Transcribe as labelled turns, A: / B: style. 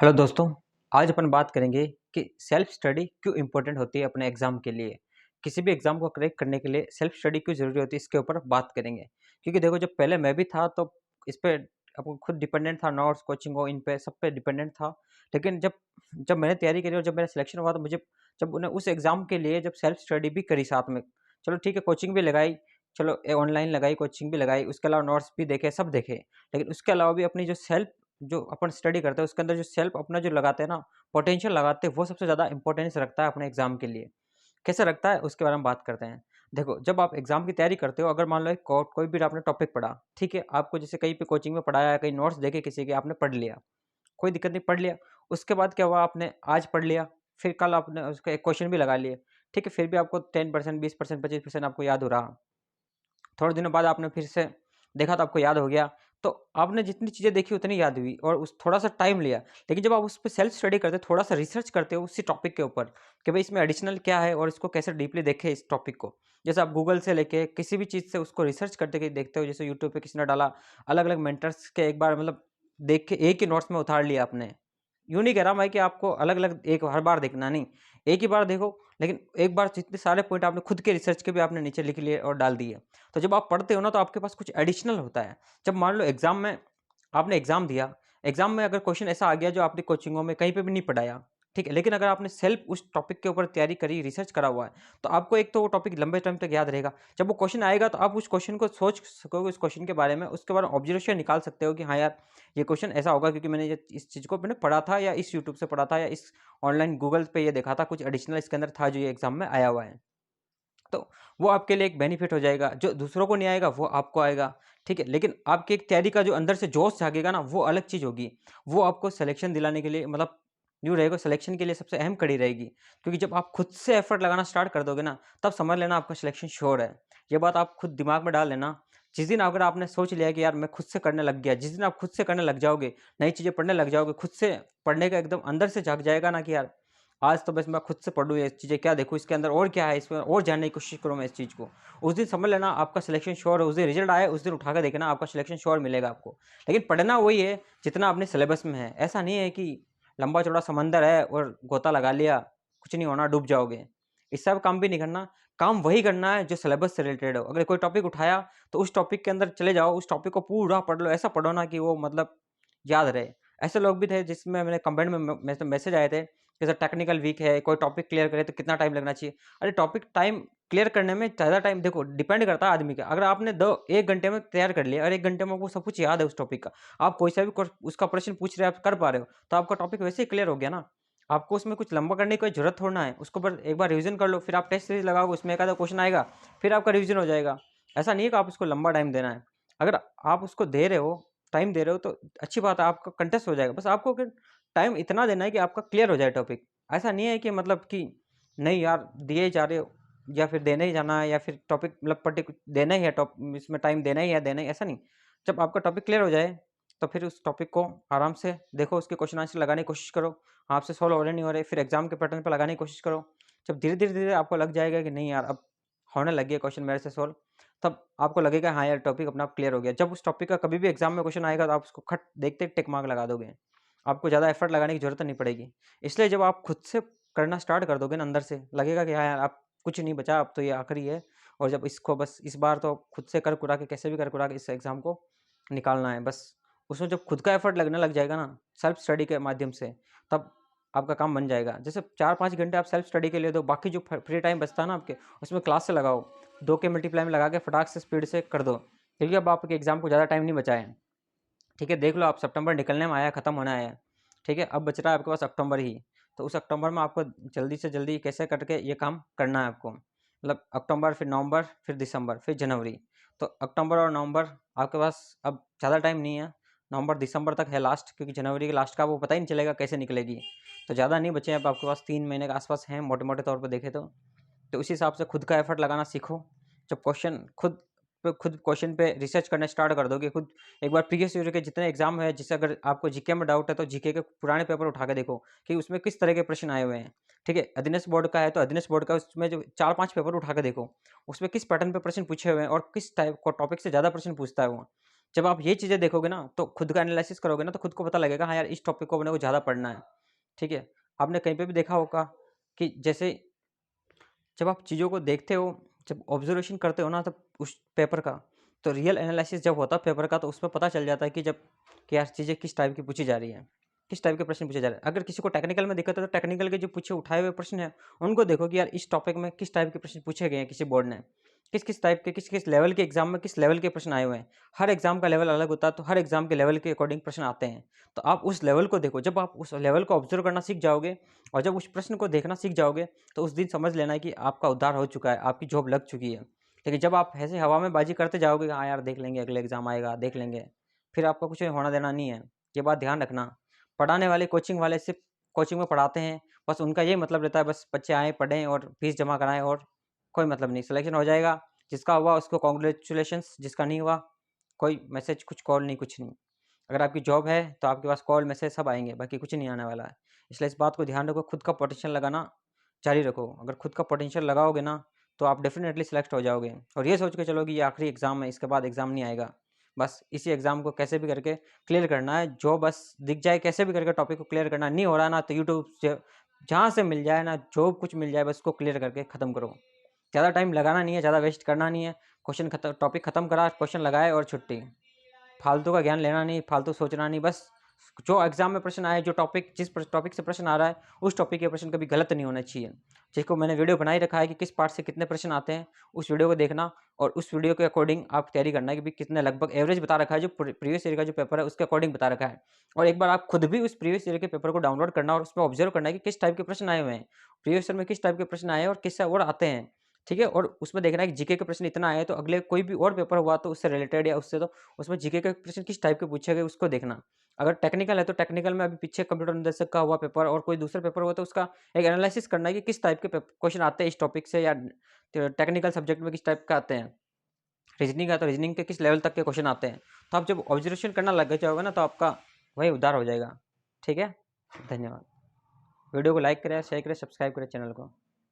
A: Hello दोस्तों। आज अपन बात करेंगे कि सेल्फ स्टडी क्यों इम्पोर्टेंट होती है अपने एग्जाम के लिए। किसी भी एग्जाम को क्रैक करने के लिए सेल्फ स्टडी क्यों ज़रूरी होती है, इसके ऊपर बात करेंगे। क्योंकि देखो, जब पहले मैं भी था तो इस पे आपको खुद डिपेंडेंट था, नोट्स कोचिंग हो, इन पे सब पे डिपेंडेंट था। लेकिन जब जब मैंने तैयारी करी और जब मेरा सिलेक्शन हुआ तो मुझे, जब उन्हें उस एग्जाम के लिए जब सेल्फ स्टडी भी करी साथ में, चलो ठीक है कोचिंग भी लगाई, चलो ऑनलाइन लगाई, कोचिंग भी लगाई, उसके अलावा नोट्स भी देखे, सब देखे। लेकिन उसके अलावा भी अपनी जो अपन स्टडी करते हैं उसके अंदर जो सेल्फ अपना जो लगाते हैं ना, पोटेंशियल लगाते हैं, वो सबसे ज़्यादा इंपॉर्टेंस रखता है अपने एग्जाम के लिए। कैसे रखता है उसके बारे में बात करते हैं। देखो, जब आप एग्जाम की तैयारी करते हो, अगर मान लो कोई भी आपने टॉपिक पढ़ा, ठीक है, आपको जैसे कहीं पे कोचिंग में पढ़ाया है, कहीं नोट्स देखे किसी के, आपने पढ़ लिया, कोई दिक्कत नहीं, पढ़ लिया। उसके बाद क्या हुआ, आपने आज पढ़ लिया, फिर कल आपने उसका एक क्वेश्चन भी लगा लिए, ठीक है, फिर भी आपको 10%, 20%, 25% आपको याद हो रहा। थोड़े दिनों बाद आपने फिर से देखा तो आपको याद हो गया। तो आपने जितनी चीज़ें देखी उतनी याद हुई और उस थोड़ा-सा टाइम लिया। लेकिन जब आप उस पे सेल्फ स्टडी करते हो, थोड़ा-सा रिसर्च करते हो उसी टॉपिक के ऊपर कि भाई इसमें एडिशनल क्या है और इसको कैसे डीपली देखें इस टॉपिक को। जैसे आप गूगल से लेके किसी भी चीज़ से उसको रिसर्च करते के देखते हो, जैसे यूट्यूब पे किसी ने डाला, अलग-अलग मेंटर्स के एक बार मतलब देख के एक ही नोट्स में उतार लिया आपने। यूँ नहीं कह रहा मैं कि आपको अलग-अलग एक हर बार देखना नहीं, एक ही बार देखो, लेकिन एक बार जितने सारे पॉइंट आपने खुद के रिसर्च के भी आपने नीचे लिख लिए और डाल दिए। तो जब आप पढ़ते हो ना तो आपके पास कुछ एडिशनल होता है। जब मान लो एग्ज़ाम में आपने एग्ज़ाम दिया, एग्ज़ाम में अगर क्वेश्चन ऐसा आ गया जो आपने कोचिंगों में कहीं पे भी नहीं पढ़ाया, ठीक है? लेकिन अगर आपने सेल्फ उस टॉपिक के ऊपर तैयारी करी, रिसर्च करा हुआ है, तो आपको एक तो वो टॉपिक लंबे टाइम तक याद रहेगा। जब वो क्वेश्चन आएगा तो आप उस क्वेश्चन को सोच सकोगे, उस क्वेश्चन के बारे में, उसके बारे में ऑब्जर्वेशन निकाल सकते हो कि हाँ यार, ये क्वेश्चन ऐसा होगा क्योंकि मैंने ये इस चीज़ को मैंने पढ़ा था या इस यूट्यूब से पढ़ा था या इस ऑनलाइन गूगल पे ये देखा था, कुछ एडिशनल इसके अंदर था जो ये एग्ज़ाम में आया हुआ है। तो वो आपके लिए एक बेनिफिट हो जाएगा, जो दूसरों को नहीं आएगा वो आपको आएगा, ठीक है? लेकिन आपकी एक तैयारी का जो अंदर से जोश जागेगा ना, वो अलग चीज़ होगी। वो आपको सिलेक्शन दिलाने के लिए मतलब यूँ रहेगा, सिलेक्शन के लिए सबसे अहम कड़ी रहेगी। क्योंकि जब आप खुद से एफर्ट लगाना स्टार्ट कर दोगे ना, तब समझ लेना आपका सिलेक्शन श्योर है। ये बात आप खुद दिमाग में डाल लेना। जिस दिन अगर आपने सोच लिया कि यार मैं खुद से करने लग गया, जिस दिन आप खुद से करने लग जाओगे, नई चीज़ें पढ़ने लग जाओगे, खुद से पढ़ने का एकदम अंदर से जाग जाएगा ना कि यार आज तो बस मैं खुद से पढ़ूँ, ये चीज़ें क्या देखूँ, इसके अंदर और क्या है, इसमें और जानने की कोशिश करूँ मैं इस चीज़ को। उस दिन समझ लेना आपका सिलेक्शन श्योर है, उस दिन रिज़ल्ट आए, उस दिन उठा के देखना आपका सिलेक्शन श्योर मिलेगा आपको। लेकिन पढ़ना वही है जितना अपने सिलेबस में है। ऐसा नहीं है कि लंबा-चौड़ा समंदर है और गोता लगा लिया, कुछ नहीं होना, डूब जाओगे। इससे अब काम भी नहीं करना, काम वही करना है जो सिलेबस से रिलेटेड हो। अगर कोई टॉपिक उठाया तो उस टॉपिक के अंदर चले जाओ, उस टॉपिक को पूरा पढ़ लो, ऐसा पढ़ो ना कि वो मतलब याद रहे। ऐसे लोग भी थे जिसमें मैंने कमेंट में मैसेज आए थे, जैसे टेक्निकल वीक है, कोई टॉपिक क्लियर करे तो कितना टाइम लगना चाहिए? अरे टॉपिक टाइम क्लियर करने में ज़्यादा टाइम देखो डिपेंड करता है आदमी का। अगर आपने दो 1 घंटे में तैयार कर लिया और 1 घंटे में आपको सब कुछ याद है उस टॉपिक का, आप कोई सा भी उसका प्रश्न पूछ रहे हैं, आप कर पा रहे हो, तो आपका टॉपिक वैसे ही क्लियर हो गया ना। आपको उसमें कुछ लंबा करने की कोई ज़रूरत थोड़ी ना है। उसको बस एक बार रिवीज़न कर लो, फिर आप टेस्ट सीरीज़ लगाओगे, उसमें एक आधा क्वेश्चन आएगा, फिर आपका रिवीज़न हो जाएगा। ऐसा नहीं है कि आप उसको लंबा टाइम देना है। अगर आप उसको दे रहे हो, टाइम दे रहे हो, तो अच्छी बात है, आपका कंटेस्ट हो जाएगा। बस आपको फिर टाइम इतना देना है कि आपका क्लियर हो जाए टॉपिक। ऐसा नहीं है कि मतलब कि नहीं यार दिए ही जा रहे हो या फिर देने ही जाना है या फिर टॉपिक मतलब देना ही है, इसमें टाइम देना ही है, देना ही ऐसा नहीं। जब आपका टॉपिक क्लियर हो जाए तो फिर उस टॉपिक को आराम से देखो, उसके क्वेश्चन आंसर लगाने की कोशिश करो। आपसे सॉल्व हो रहे नहीं हो रहे, फिर एग्जाम के पैटर्न पे लगाने की कोशिश करो। जब धीरे-धीरे आपको लग जाएगा कि नहीं यार अब होने लग गया क्वेश्चन मेरे से सॉल्व, तब आपको लगेगा हाँ यार टॉपिक अपना आप क्लियर हो गया। जब उस टॉपिक का कभी भी एग्जाम में क्वेश्चन आएगा तो आप उसको खट देखते ही टिक मार्क लगा दोगे। आपको ज़्यादा एफर्ट लगाने की ज़रूरत नहीं पड़ेगी। इसलिए जब आप खुद से करना स्टार्ट कर दोगे ना अंदर से, लगेगा कि हाँ यार अब कुछ नहीं बचा, अब तो ये आखिरी है और जब इसको बस इस बार तो खुद से कर कुरा के कैसे भी कर कुरा के इस एग्ज़ाम को निकालना है बस। उसमें जब खुद का एफर्ट लगने लग जाएगा ना, सेल्फ स्टडी के माध्यम से, तब आपका काम बन जाएगा। जैसे 4-5 घंटे आप सेल्फ स्टडी के लिए दो, बाकी जो फ्री टाइम बचता है ना आपके, उसमें क्लास से लगाओ। 2 के मल्टीप्लाई में लगा के फटाक से स्पीड से कर दो, क्योंकि अब आपके एग्ज़ाम को ज़्यादा टाइम नहीं बचा है। ठीक है, देख लो आप सितंबर निकलने में आया है, खत्म होने आया है। ठीक है, अब बच रहा है आपके पास अक्टूबर ही। तो उस अक्टूबर में आपको जल्दी से जल्दी कैसे करके ये काम करना है आपको। मतलब अक्टूबर, फिर नवंबर, फिर दिसंबर, फिर जनवरी। तो अक्टूबर और नवंबर आपके पास अब ज़्यादा टाइम नहीं है। नवंबर, दिसंबर तक है लास्ट, क्योंकि जनवरी के लास्ट का वो पता ही नहीं चलेगा कैसे निकलेगी। तो ज़्यादा नहीं बचे, अब आपके पास 3 महीने के आसपास हैं मोटे-मोटे तौर पे देखें तो। तो उस हिसाब से खुद का एफर्ट लगाना सीखो। जब खुद क्वेश्चन पे रिसर्च करना स्टार्ट कर दोगे, खुद एक बार प्रीवियस ईयर के जितने एग्जाम है, जैसे अगर आपको जीके में डाउट है तो जीके के पुराने पेपर उठा के देखो कि उसमें किस तरह के प्रश्न आए हुए हैं। ठीक है, अधीनस्थ बोर्ड का है तो अधीनस्थ बोर्ड का उसमें जो 4-5 पेपर उठा के देखो, उसमें किस पैटर्न पे प्रश्न पूछे हुए हैं और किस टाइप को टॉपिक से ज़्यादा प्रश्न पूछता है वो। जब आप ये चीज़ें देखोगे ना, तो खुद का एनालिसिस करोगे ना, तो खुद को पता लगेगा, हाँ यार इस टॉपिक को अपने को ज़्यादा पढ़ना है, ठीक है? आपने कहीं पे भी देखा होगा कि जैसे जब आप चीज़ों को देखते हो, जब ऑब्ज़र्वेशन करते हो ना तब उस पेपर का, तो रियल एनालिसिस जब होता है पेपर का, तो उसमें पता चल जाता है कि जब कि यार चीज़ें किस टाइप की पूछी जा रही हैं, किस टाइप के प्रश्न पूछे जा रहे हैं। अगर किसी को टेक्निकल में दिक्कत है, तो टेक्निकल के जो पूछे उठाए हुए प्रश्न हैं, उनको देखो कि यार इस टॉपिक में किस टाइप के प्रश्न पूछे गए हैं किसी बोर्ड ने। किस-किस टाइप के, किस-किस लेवल के एग्ज़ाम में किस लेवल के प्रश्न आए हुए हैं। हर एग्ज़ाम का लेवल अलग होता है, तो हर एग्ज़ाम के लेवल के अकॉर्डिंग प्रश्न आते हैं। तो आप उस लेवल को देखो, जब आप उस लेवल को ऑब्ज़र्व करना सीख जाओगे और जब उस प्रश्न को देखना सीख जाओगे, तो उस दिन समझ लेना है कि आपका उद्धार हो चुका है, आपकी जॉब लग चुकी है। लेकिन जब आप ऐसे हवा में बाजी करते जाओगे, हाँ यार देख लेंगे, अगले एग्ज़ाम आएगा, देख लेंगे, फिर आपका कुछ होना देना नहीं है। ये बात ध्यान रखना। पढ़ाने वाले, कोचिंग वाले सिर्फ़ कोचिंग में पढ़ाते हैं, बस उनका यही मतलब रहता है, बस बच्चे आएँ, पढ़ें और फीस जमा कराएँ और कोई मतलब नहीं। सिलेक्शन हो जाएगा, जिसका हुआ उसको कांग्रेचुलेशंस, जिसका नहीं हुआ, कोई मैसेज, कुछ कॉल नहीं, कुछ नहीं। अगर आपकी जॉब है, तो आपके पास कॉल, मैसेज सब आएँगे, बाकी कुछ नहीं आने वाला है। इसलिए इस बात को ध्यान रखो, खुद का पोटेंशियल लगाना जारी रखो। अगर खुद का पोटेंशियल लगाओगे ना, तो आप डेफ़िनेटली सिलेक्ट हो जाओगे और ये सोच के चलो कि ये आखिरी एग्ज़ाम है, इसके बाद एग्ज़ाम नहीं आएगा। बस इसी एग्ज़ाम को कैसे भी करके क्लियर करना है, जो बस दिख जाए कैसे भी करके टॉपिक को क्लियर करना है। नहीं हो रहा ना, तो यूट्यूब से जहाँ से मिल जाए ना, जो कुछ मिल जाए बस उसको क्लियर करके ख़त्म करो। ज़्यादा टाइम लगाना नहीं है, ज़्यादा वेस्ट करना नहीं है। क्वेश्चन खत्म, टॉपिक खत्म करा, क्वेश्चन लगाए और छुट्टी। फालतू का ज्ञान लेना नहीं, फालतू सोचना नहीं, बस जो एग्ज़ाम में प्रश्न आए, जो टॉपिक, जिस टॉपिक से प्रश्न आ रहा है, उस टॉपिक के प्रश्न कभी गलत नहीं होना चाहिए। जिसको मैंने वीडियो बना ही रखा है कि किस पार्ट से कितने प्रश्न आते हैं, उस वीडियो को देखना और उस वीडियो के अकॉर्डिंग आप तैयारी करना है कि भई कितने लगभग एवरेज बता रखा है, जो प्रीवियस ईयर का जो पेपर है, उसके अकॉर्डिंग बता रखा है। और एक बार आप खुद भी उस प्रीवियस ईयर के पेपर को डाउनलोड करना और उसमें ऑब्ज़र्व करना है कि किस टाइप के प्रश्न आए हुए हैं। प्रीवियस ईयर में किस टाइप के प्रश्न आए हैं और किससे और आते हैं, ठीक है? और उसमें देखना है कि जीके के प्रश्न इतना आए हैं, तो अगले कोई भी और पेपर हुआ तो उससे रिलेटेड या उससे, तो उसमें जीके के प्रश्न किस टाइप के पूछे गए उसको देखना। अगर टेक्निकल है, तो टेक्निकल में अभी पीछे कंप्यूटर निदेशक का हुआ पेपर और कोई दूसरा पेपर हुआ, तो उसका एक एनालिसिस करना है कि किस टाइप के क्वेश्चन आते हैं इस टॉपिक से, या टेक्निकल सब्जेक्ट में किस टाइप का आते हैं। रीजनिंग है तो रीजनिंग के किस लेवल तक के क्वेश्चन आते हैं। तो आप जब ऑब्जर्वेशन करना लग जाओगे ना, तो आपका वही उद्धार हो जाएगा। ठीक है? धन्यवाद। वीडियो को लाइक करें, शेयर करें, सब्सक्राइब करें चैनल को।